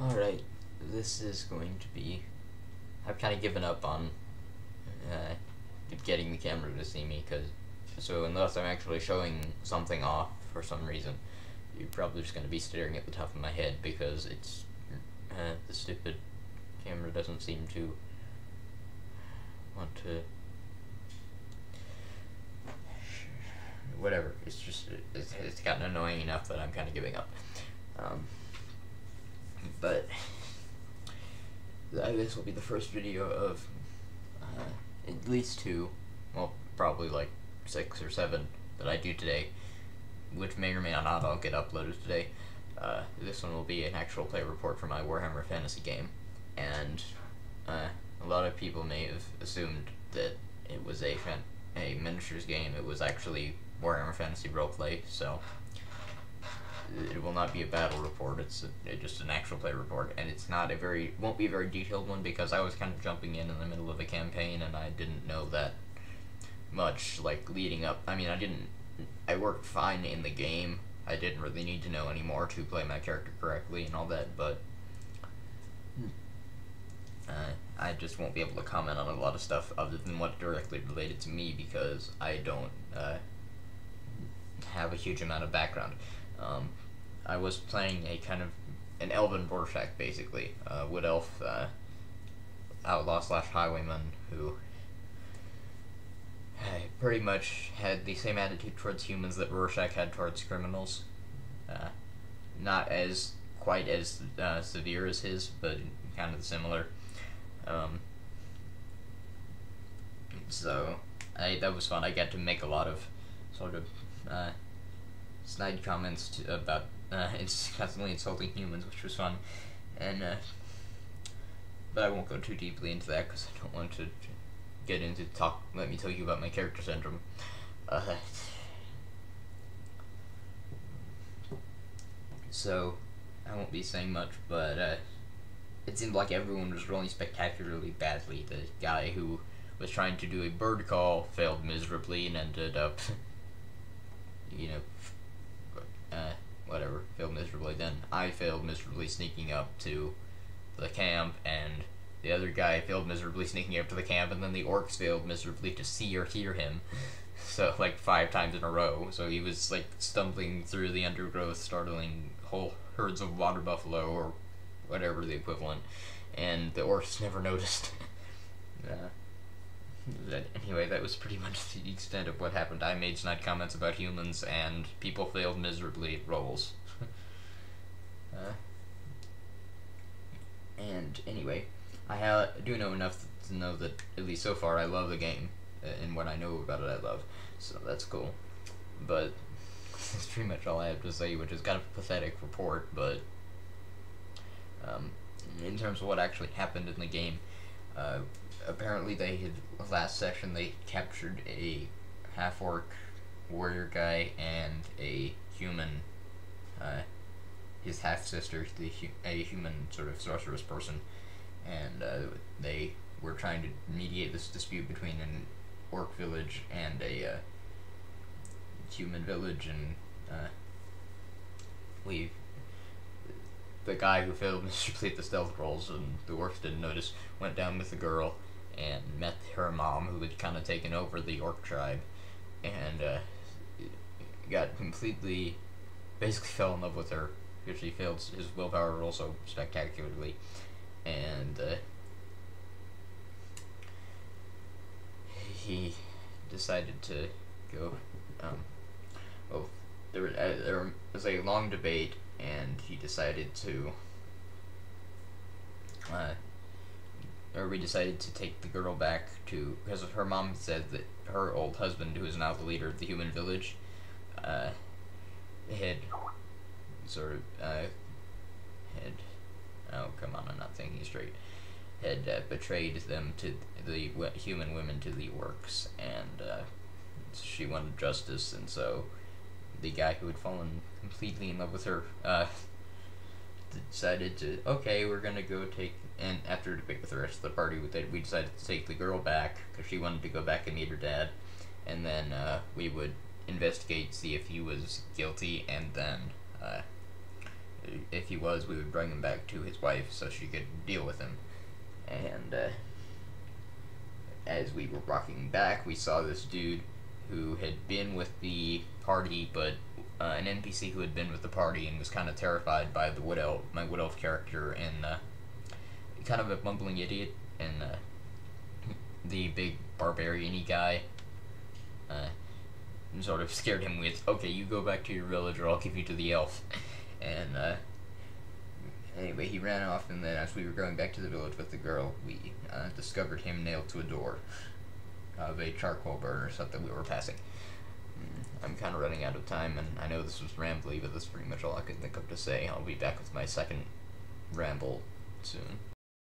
Alright, this is going to be... I've kind of given up on getting the camera to see me, so unless I'm actually showing something off for some reason, you're probably just going to be staring at the top of my head, because it's... the stupid camera doesn't seem to want to... Whatever, it's gotten annoying enough that I'm kind of giving up. But this will be the first video of at least two, well, probably like 6 or 7 that I do today, which may or may not all get uploaded today. This one will be an actual play report for my Warhammer Fantasy game, and a lot of people may have assumed that it was a miniatures game. It was actually Warhammer Fantasy Roleplay, so it will not be a battle report. It's just an actual play report, and it's not won't be a very detailed one, because I was kind of jumping in the middle of a campaign, and I didn't know that much, like, leading up. I mean, I worked fine in the game. I didn't really need to know any more to play my character correctly and all that, but I just won't be able to comment on a lot of stuff other than what directly related to me, because I don't have a huge amount of background. I was playing a kind of an elven Rorschach, basically, wood elf outlaw / highwayman who pretty much had the same attitude towards humans that Rorschach had towards criminals. Not quite as severe as his, but kind of similar. So that was fun. I got to make a lot of sort of snide comments about constantly insulting humans, which was fun, and but I won't go too deeply into that, because I don't want to get into let me tell you about my character syndrome. So I won't be saying much, but it seemed like everyone was rolling spectacularly badly. The guy who was trying to do a bird call failed miserably and ended up whatever, failed miserably. Then I failed miserably sneaking up to the camp, and the other guy failed miserably sneaking up to the camp, and then the orcs failed miserably to see or hear him. So, like, 5 times in a row. So he was, like, stumbling through the undergrowth, startling whole herds of water buffalo, or whatever the equivalent, and the orcs never noticed. Anyway, that was pretty much the extent of what happened. I made snide comments about humans, and people failed miserably at rolls. And anyway, I do know enough to know that, at least so far, I love the game, and what I know about it I love, so that's cool. But that's pretty much all I have to say, which is kind of a pathetic report, but in terms of what actually happened in the game, apparently last session they captured a half-orc warrior guy and a human, his half-sister, a human sort of sorceress person, and they were trying to mediate this dispute between an orc village and a human village, and the guy who failed miserably at the stealth rolls, and the orcs didn't notice, went down with the girl and met her mom, who had kind of taken over the orc tribe, and got completely, basically fell in love with her, because she failed his willpower roll so spectacularly, and he decided to go, well, there was a long debate, and he decided to, we decided to take the girl back to, because her mom said that her old husband, who is now the leader of the human village, had sort of, oh, come on, I'm not thinking straight, had betrayed them to the human women to the orcs, and she wanted justice, and so the guy who had fallen completely in love with her decided to, okay, we're gonna go take, and after a debate with the rest of the party, we decided to take the girl back, because she wanted to go back and meet her dad, and then we would investigate, see if he was guilty, and then if he was, we would bring him back to his wife so she could deal with him. And as we were walking back, we saw this dude who had been with the party, but an NPC who had been with the party and was kind of terrified by the my wood elf character, and kind of a bumbling idiot, and the big barbarian-y guy sort of scared him with, okay, you go back to your village or I'll give you to the elf. And anyway, he ran off, and then as we were going back to the village with the girl, we discovered him nailed to a door of a charcoal burner or something we were passing. I'm kind of running out of time, and I know this was rambly, but that's pretty much all I could think of to say. I'll be back with my second ramble soon.